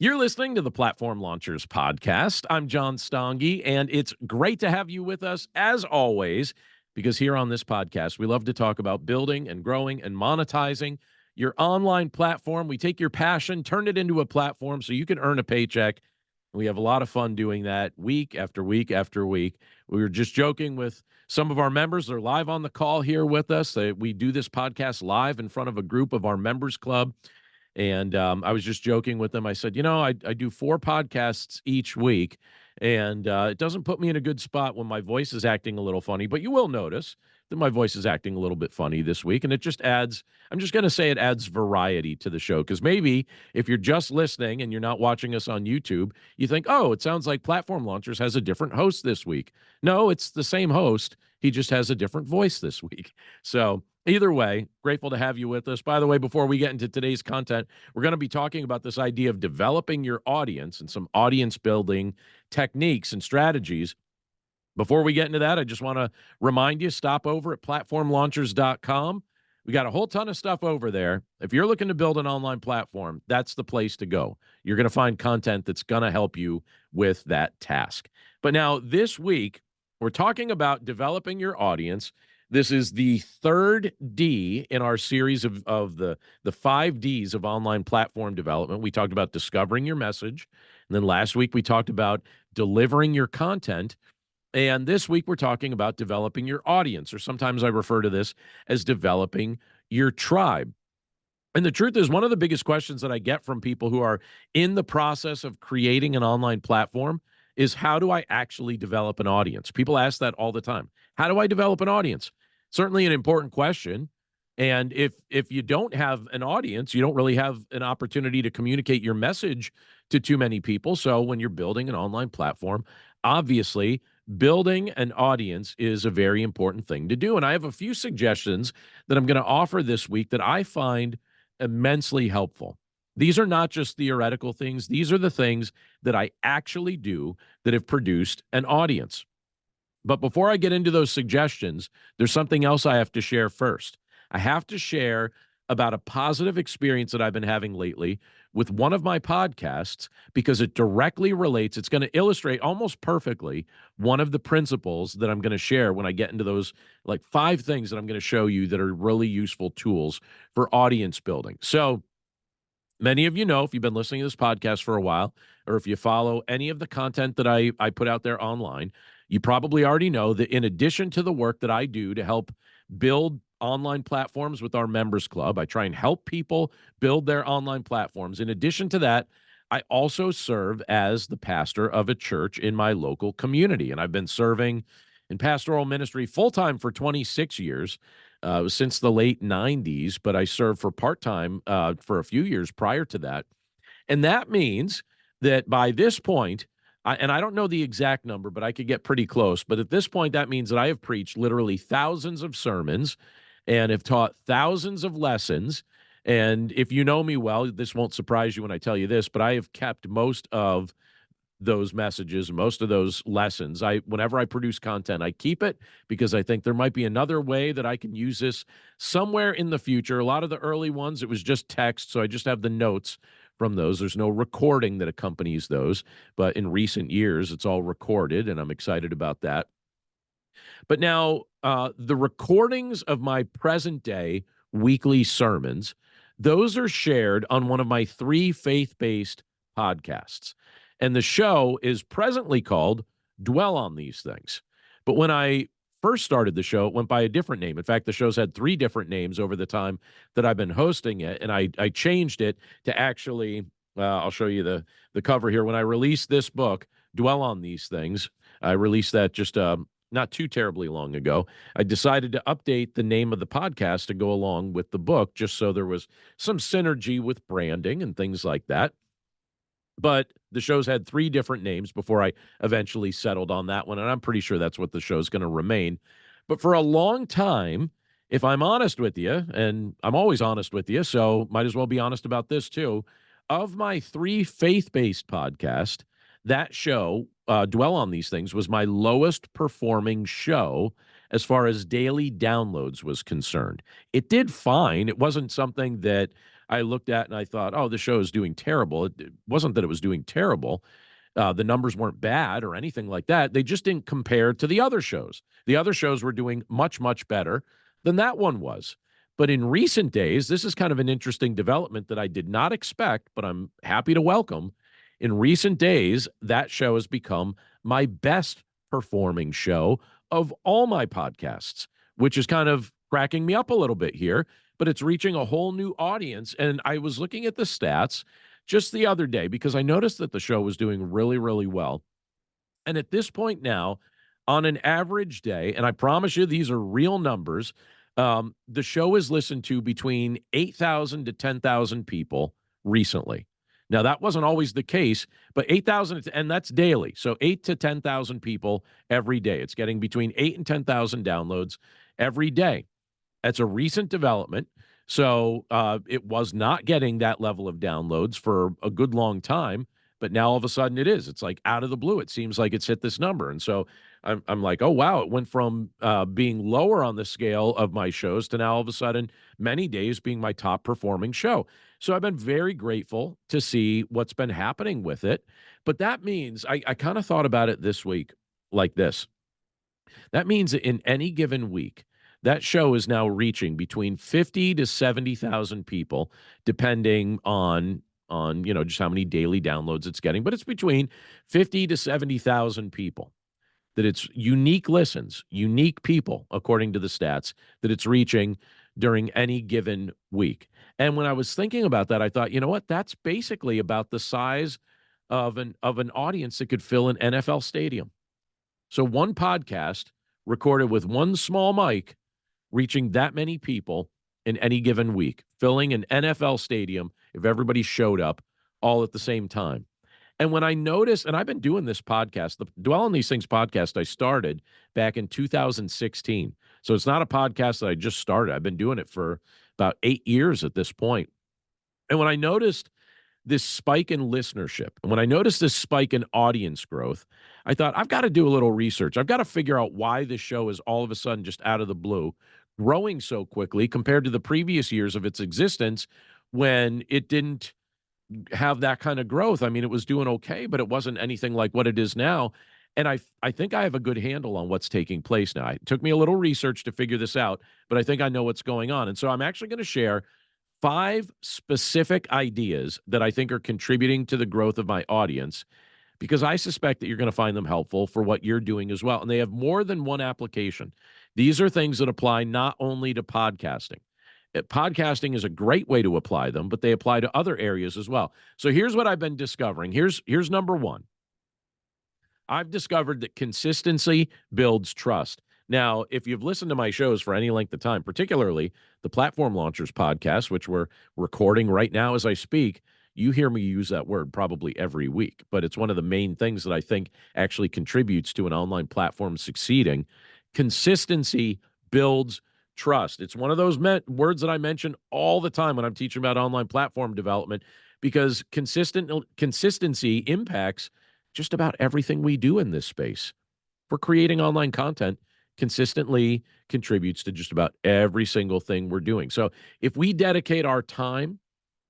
You're listening to the Platform Launchers podcast. I'm John Stange, and it's great to have you with us as always, because here on this podcast, we love to talk about building and growing and monetizing your online platform. We take your passion, turn it into a platform so you can earn a paycheck. We have a lot of fun doing that week after week after week. We were just joking with some of our members. They're live on the call here with us. We do this podcast live in front of a group of our members club. And I was just joking with them. I said, I do 4 podcasts each week, and it doesn't put me in a good spot when my voice is acting a little funny, but you will notice that my voice is acting a little bit funny this week. And it just adds, I'm just going to say it adds variety to the show. Because maybe if you're just listening and you're not watching us on YouTube, you think, oh, it sounds like Platform Launchers has a different host this week. No, it's the same host. He just has a different voice this week. So either way, grateful to have you with us. By the way, before we get into today's content, we're going to be talking about this idea of developing your audience and some audience building techniques and strategies. Before we get into that, I just want to remind you, stop over at platformlaunchers.com. We got a whole ton of stuff over there. If you're looking to build an online platform, that's the place to go. You're going to find content that's going to help you with that task. But now this week, we're talking about developing your audience. This is the third D in our series of the 5 Ds of online platform development. We talked about discovering your message. And then last week, we talked about delivering your content. And this week, we're talking about developing your audience, or sometimes I refer to this as developing your tribe. And the truth is, one of the biggest questions that I get from people who are in the process of creating an online platform is, how do I actually develop an audience? People ask that all the time. How do I develop an audience? Certainly an important question. And if you don't have an audience, you don't really have an opportunity to communicate your message to too many people. So when you're building an online platform, obviously building an audience is a very important thing to do. And I have a few suggestions that I'm going to offer this week that I find immensely helpful. These are not just theoretical things. These are the things that I actually do that have produced an audience. But before I get into those suggestions, there's something else I have to share first. I have to share about a positive experience that I've been having lately with one of my podcasts, because it directly relates. It's going to illustrate almost perfectly one of the principles that I'm going to share when I get into those, like, 5 things that I'm going to show you that are really useful tools for audience building. So many of you know, if you've been listening to this podcast for a while, or if you follow any of the content that I put out there online, you probably already know that in addition to the work that I do to help build online platforms with our members club, I try and help people build their online platforms. In addition to that, I also serve as the pastor of a church in my local community. And I've been serving in pastoral ministry full-time for 26 years. Since the late 90s, but I served for part-time for a few years prior to that. And that means that by this point, and I don't know the exact number, but I could get pretty close. But at this point, that means that I have preached literally thousands of sermons and have taught thousands of lessons. And if you know me well, this won't surprise you when I tell you this, but I have kept most of those messages, most of those lessons. Whenever I produce content, I keep it because I think there might be another way that I can use this somewhere in the future. A lot of the early ones, it was just text, so I just have the notes from those. There's no recording that accompanies those, but in recent years, it's all recorded, and I'm excited about that. But now, the recordings of my present day weekly sermons, those are shared on one of my 3 faith-based podcasts. And the show is presently called Dwell on These Things. But when I first started the show, it went by a different name. In fact, the show's had 3 different names over the time that I've been hosting it. And I changed it to actually, I'll show you the cover here. When I released this book, Dwell on These Things, I released that just not too terribly long ago. I decided to update the name of the podcast to go along with the book, just so there was some synergy with branding and things like that. But the show's had 3 different names before I eventually settled on that one, and I'm pretty sure that's what the show's going to remain. But for a long time, if I'm honest with you, and I'm always honest with you, so might as well be honest about this too, of my 3 faith-based podcasts, that show, Dwell on These Things, was my lowest performing show as far as daily downloads was concerned. It did fine. It wasn't something that I looked at and I thought, oh, the show is doing terrible. It wasn't that it was doing terrible. The numbers weren't bad or anything like that. They just didn't compare to the other shows. The other shows were doing much, much better than that one was. But in recent days, this is kind of an interesting development that I did not expect, but I'm happy to welcome. In recent days, that show has become my best performing show of all my podcasts, which is kind of cracking me up a little bit here, but it's reaching a whole new audience. And I was looking at the stats just the other day because I noticed that the show was doing really, really well. And at this point now, on an average day, and I promise you these are real numbers, the show is listened to between 8,000 to 10,000 people recently. Now, that wasn't always the case, but 8,000, and that's daily. So 8 to 10,000 people every day. It's getting between 8 and 10,000 downloads every day. That's a recent development. So it was not getting that level of downloads for a good long time, but now all of a sudden it is. It's like out of the blue. It seems like it's hit this number. And so I'm like, oh, wow, it went from being lower on the scale of my shows to now all of a sudden many days being my top performing show. So I've been very grateful to see what's been happening with it. But that means I kind of thought about it this week like this. That means that in any given week, that show is now reaching between 50 to 70,000 people, depending on just how many daily downloads it's getting. But it's between 50 to 70,000 people that it's unique listens, unique people, according to the stats, that it's reaching during any given week. And when I was thinking about that, I thought, you know what? That's basically about the size of an audience that could fill an NFL stadium. So one podcast recorded with one small mic reaching that many people in any given week, filling an NFL stadium if everybody showed up all at the same time. And when I noticed, and I've been doing this podcast, the Dwell on These Things podcast, I started back in 2016. So it's not a podcast that I just started. I've been doing it for about 8 years at this point. And when I noticed this spike in listenership, and when I noticed this spike in audience growth, I thought, I've got to do a little research. I've got to figure out why this show is all of a sudden just out of the blue growing so quickly compared to the previous years of its existence when it didn't have that kind of growth. I mean, it was doing okay, but it wasn't anything like what it is now. And I think I have a good handle on what's taking place now. It took me a little research to figure this out, but I think I know what's going on. And so I'm actually going to share 5 specific ideas that I think are contributing to the growth of my audience because I suspect that you're going to find them helpful for what you're doing as well. And they have more than one application. These are things that apply not only to podcasting. Podcasting is a great way to apply them, but they apply to other areas as well. So here's what I've been discovering. Here's number 1. I've discovered that consistency builds trust. Now, if you've listened to my shows for any length of time, particularly the Platform Launchers podcast, which we're recording right now as I speak, you hear me use that word probably every week, but it's one of the main things that I think actually contributes to an online platform succeeding. Consistency builds trust. It's one of those words that I mention all the time when I'm teaching about online platform development because consistency impacts just about everything we do in this space. For creating online content, consistently contributes to just about every single thing we're doing. So if we dedicate our time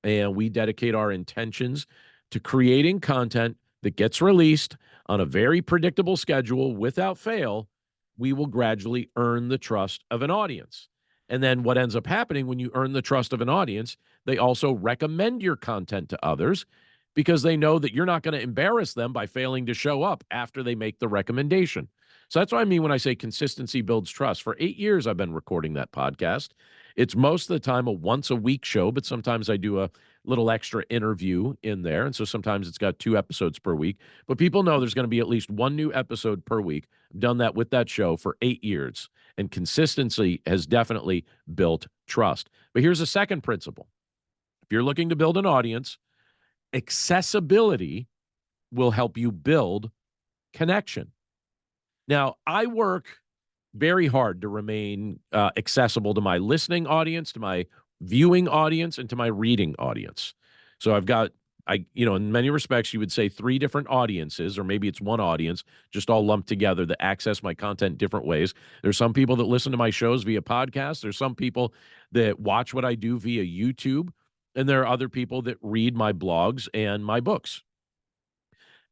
and we dedicate our intentions to creating content that gets released on a very predictable schedule without fail, we will gradually earn the trust of an audience. And then what ends up happening when you earn the trust of an audience, they also recommend your content to others because they know that you're not going to embarrass them by failing to show up after they make the recommendation. So that's what I mean when I say consistency builds trust. For 8 years, I've been recording that podcast. It's most of the time a once-a-week show, but sometimes I do a little extra interview in there. And so sometimes it's got 2 episodes per week. But people know there's going to be at least 1 new episode per week. I've done that with that show for 8 years. And consistency has definitely built trust. But here's a second principle. If you're looking to build an audience, accessibility will help you build connection. Now, I work very hard to remain accessible to my listening audience, to my viewing audience, and to my reading audience. So I've got, in many respects, you would say 3 different audiences, or maybe it's one audience, just all lumped together that access my content different ways. There's some people that listen to my shows via podcast. There's some people that watch what I do via YouTube. and there are other people that read my blogs and my books.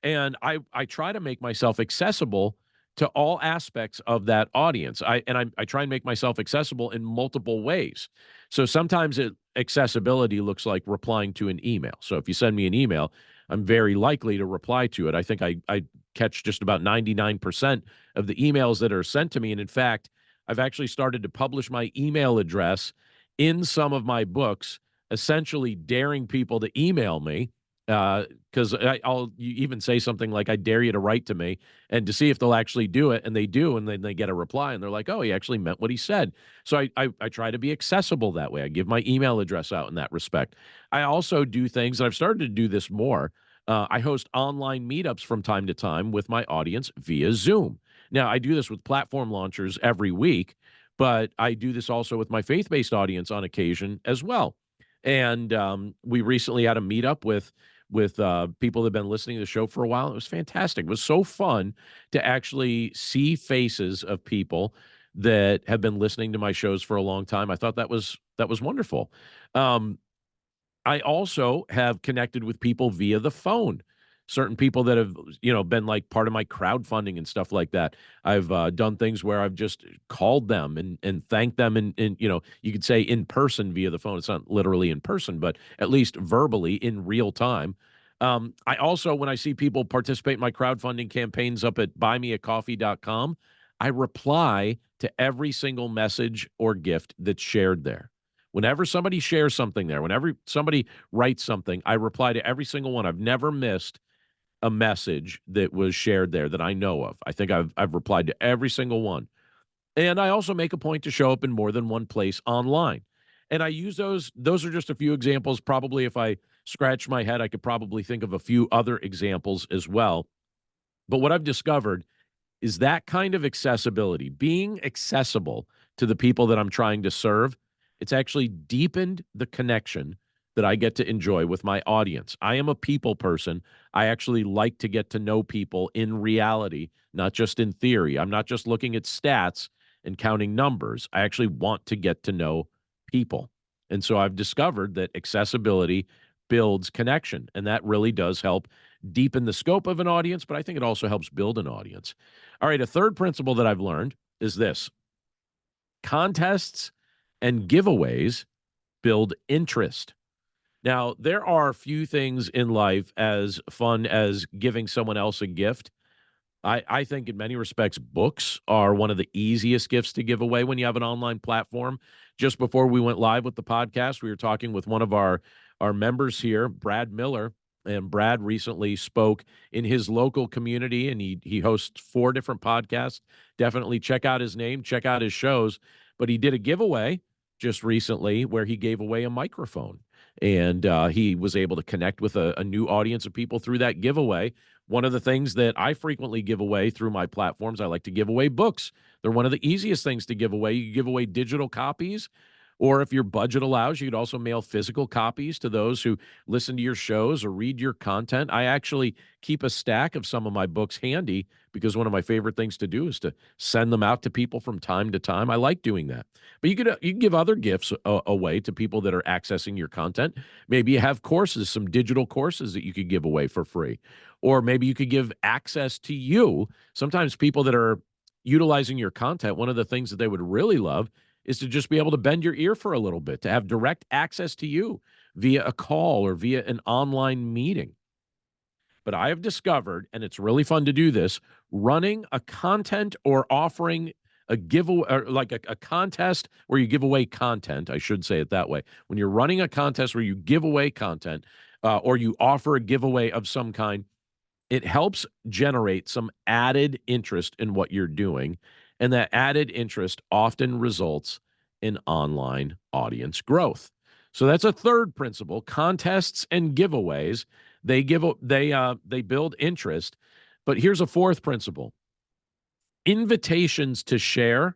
And I try to make myself accessible to all aspects of that audience. I try and make myself accessible in multiple ways. So sometimes accessibility looks like replying to an email. So if you send me an email, I'm very likely to reply to it. I think I catch just about 99% of the emails that are sent to me. And in fact, I've actually started to publish my email address in some of my books, essentially daring people to email me, because I'll even say something like, "I dare you to write to me," and to see if they'll actually do it, and they do, and then they get a reply, and they're like, "Oh, he actually meant what he said." So I try to be accessible that way. I give my email address out in that respect. I also do things, and I've started to do this more. I host online meetups from time to time with my audience via Zoom. Now, I do this with platform launchers every week, but I do this also with my faith-based audience on occasion as well. And we recently had a meetup with people that have been listening to the show for a while. It was fantastic. It was so fun to actually see faces of people that have been listening to my shows for a long time. I thought that was wonderful. Um, I also have connected with people via the phone. Certain people that have, been like part of my crowdfunding and stuff like that. I've done things where I've just called them and thanked them, and you could say in person via the phone. It's not literally in person, but at least verbally in real time. I also, when I see people participate in my crowdfunding campaigns up at buymeacoffee.com, I reply to every single message or gift that's shared there. Whenever somebody shares something there, whenever somebody writes something, I reply to every single one. I've never missed a message that was shared there that I know of. I think I've replied to every single one. And I also make a point to show up in more than one place online. And I use those are just a few examples. Probably if I scratch my head, I could probably think of a few other examples as well. But what I've discovered is that kind of accessibility, being accessible to the people that I'm trying to serve, it's actually deepened the connection that I get to enjoy with my audience. I am a people person. I actually like to get to know people in reality, not just in theory. I'm not just looking at stats and counting numbers. I actually want to get to know people. And so I've discovered that accessibility builds connection, and that really does help deepen the scope of an audience, but I think it also helps build an audience. All right, a third principle that I've learned is this: contests and giveaways build interest. Now, there are few things in life as fun as giving someone else a gift. I think in many respects, books are one of the easiest gifts to give away when you have an online platform. Just before we went live with the podcast, we were talking with one of our members here, Brad Miller, and Brad recently spoke in his local community, and he hosts 4 different podcasts. Definitely check out his name, check out his shows. But he did a giveaway just recently where he gave away a microphone, and he was able to connect with a new audience of people through that giveaway. One of the things that I frequently give away through my platforms, I like to give away books. They're one of the easiest things to give away. You give away digital copies, or if your budget allows, you could also mail physical copies to those who listen to your shows or read your content. I actually keep a stack of some of my books handy because one of my favorite things to do is to send them out to people from time to time. I like doing that. But you can give other gifts away to people that are accessing your content. Maybe you have courses, some digital courses that you could give away for free, or maybe you could give access to you. Sometimes people that are utilizing your content, one of the things that they would really love is to just be able to bend your ear for a little bit, to have direct access to you via a call or via an online meeting. But I have discovered, and it's really fun to do this, running a content or offering a giveaway, or like a contest where you give away content. I should say it that way. When you're running a contest where you give away content, or you offer a giveaway of some kind, it helps generate some added interest in what you're doing, and that added interest often results in online audience growth. So that's a third principle: contests and giveaways. They build interest. But here's a fourth principle: invitations to share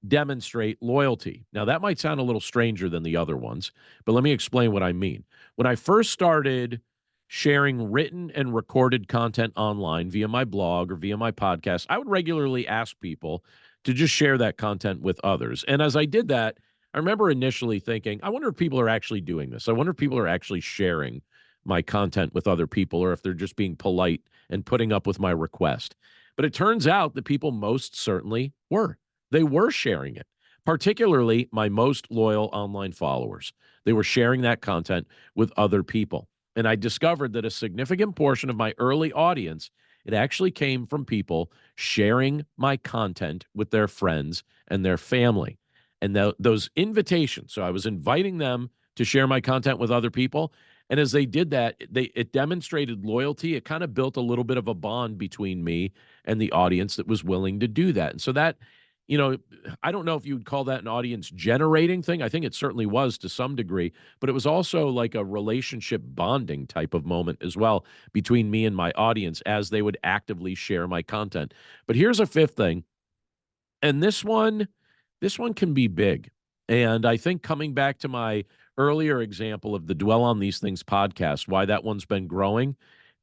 demonstrate loyalty. Now, that might sound a little stranger than the other ones, but let me explain what I mean. When I first started sharing written and recorded content online via my blog or via my podcast, I would regularly ask people to just share that content with others. And as I did that, I remember initially thinking, I wonder if people are actually doing this. I wonder if people are actually sharing my content with other people or if they're just being polite and putting up with my request. But it turns out that people most certainly were. They were sharing it, particularly my most loyal online followers. They were sharing that content with other people. And I discovered that a significant portion of my early audience, it actually came from people sharing my content with their friends and their family. And those invitations, so I was inviting them to share my content with other people. And as they did that, it demonstrated loyalty. It kind of built a little bit of a bond between me and the audience that was willing to do that. And so that, you know, I don't know if you would call that an audience generating thing. I think it certainly was to some degree, but it was also like a relationship bonding type of moment as well between me and my audience as they would actively share my content. But here's a fifth thing, and this one can be big. And I think coming back to my earlier example of the Dwell on These Things podcast, why that one's been growing,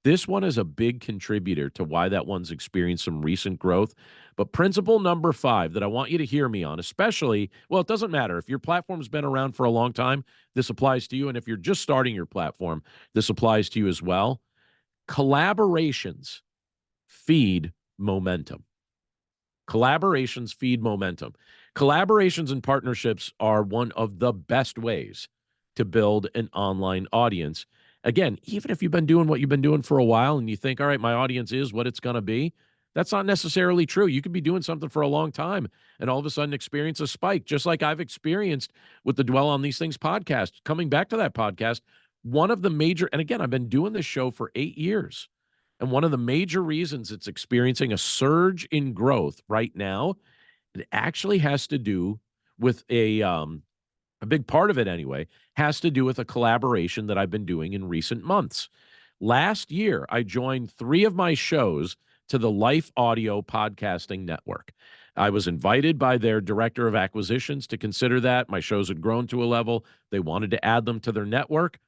this one is a big contributor to why that one's experienced some recent growth. But principle number 5 that I want you to hear me on, especially, well, it doesn't matter. If your platform's been around for a long time, this applies to you. And if you're just starting your platform, this applies to you as well. Collaborations feed momentum. Collaborations feed momentum. Collaborations and partnerships are one of the best ways to build an online audience. Again, even if you've been doing what you've been doing for a while and you think, all right, my audience is what it's going to be, that's not necessarily true. You could be doing something for a long time and all of a sudden experience a spike, just like I've experienced with the Dwell on These Things podcast. Coming back to that podcast, one of the major, and again, I've been doing this show for 8 years. And one of the major reasons it's experiencing a surge in growth right now, it actually has to do with a big part of it anyway, has to do with a collaboration that I've been doing in recent months. Last year, I joined 3 of my shows to the Life Audio Podcasting Network. I was invited by their director of acquisitions to consider that. My shows had grown to a level. They wanted to add them to their network.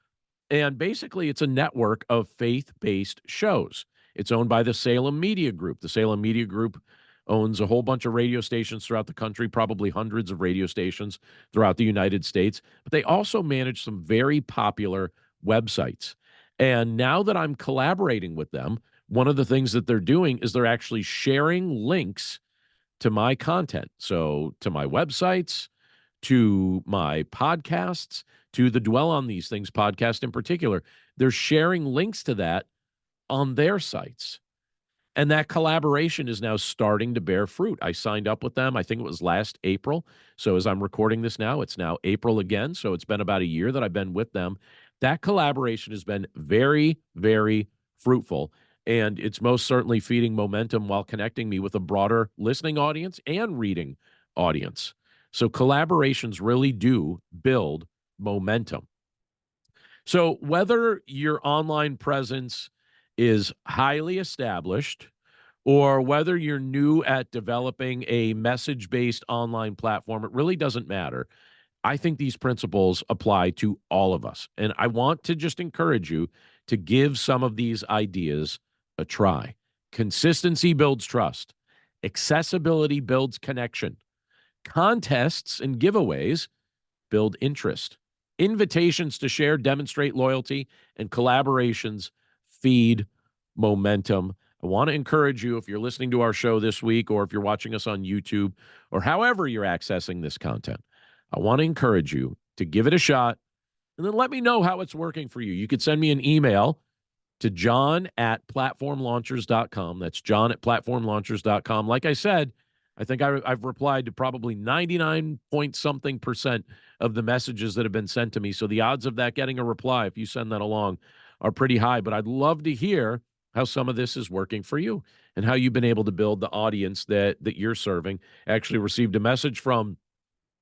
And basically, it's a network of faith-based shows. It's owned by the Salem Media Group. The Salem Media Group owns a whole bunch of radio stations throughout the country, probably hundreds of radio stations throughout the United States. But they also manage some very popular websites. And now that I'm collaborating with them, one of the things that they're doing is they're actually sharing links to my content. So to my websites, to my podcasts, to the Dwell on These Things podcast in particular. They're sharing links to that on their sites. And that collaboration is now starting to bear fruit. I signed up with them, I think it was last April. So as I'm recording this now, it's now April again. So it's been about a year that I've been with them. That collaboration has been very, very fruitful. And it's most certainly feeding momentum while connecting me with a broader listening audience and reading audience. So collaborations really do build momentum. So whether your online presence is highly established or whether you're new at developing a message-based online platform, it really doesn't matter. I think these principles apply to all of us. And I want to just encourage you to give some of these ideas a try. Consistency builds trust. Accessibility builds connection. Contests and giveaways build interest. Invitations to share demonstrate loyalty, and collaborations feed momentum. I want to encourage you, if you're listening to our show this week, or if you're watching us on YouTube, or however you're accessing this content, I want to encourage you to give it a shot and then let me know how it's working for you. You could send me an email to john@platformlaunchers.com. That's john@platformlaunchers.com. Like I said, I think I've replied to probably 99 point something percent of the messages that have been sent to me. So the odds of that getting a reply, if you send that along, are pretty high. But I'd love to hear how some of this is working for you and how you've been able to build the audience that you're serving. I actually received a message from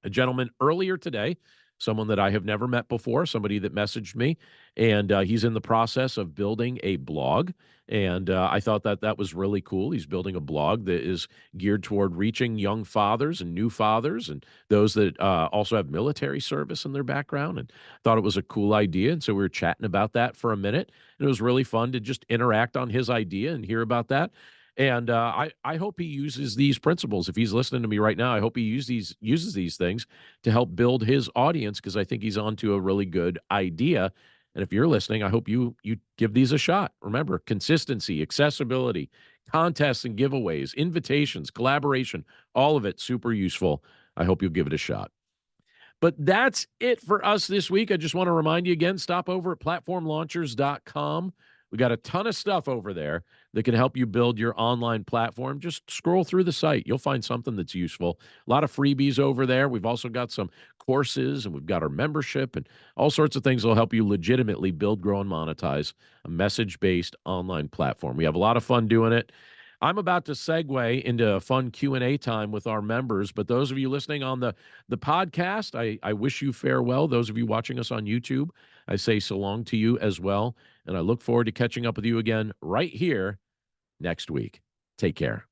a gentleman earlier today, someone that I have never met before, somebody that messaged me, and he's in the process of building a blog. And I thought that that was really cool. He's building a blog that is geared toward reaching young fathers and new fathers and those that also have military service in their background, and thought it was a cool idea. And so we were chatting about that for a minute, and it was really fun to just interact on his idea and hear about that. And I hope he uses these principles. If he's listening to me right now, I hope he uses these things to help build his audience because I think he's onto a really good idea. And if you're listening, I hope you give these a shot. Remember, consistency, accessibility, contests and giveaways, invitations, collaboration, all of it super useful. I hope you'll give it a shot. But that's it for us this week. I just want to remind you again, stop over at platformlaunchers.com. We got a ton of stuff over there that can help you build your online platform. Just scroll through the site. You'll find something that's useful. A lot of freebies over there. We've also got some courses and we've got our membership and all sorts of things that will help you legitimately build, grow, and monetize a message-based online platform. We have a lot of fun doing it. I'm about to segue into a fun Q&A time with our members, but those of you listening on the podcast, I wish you farewell. Those of you watching us on YouTube, I say so long to you as well, and I look forward to catching up with you again right here next week. Take care.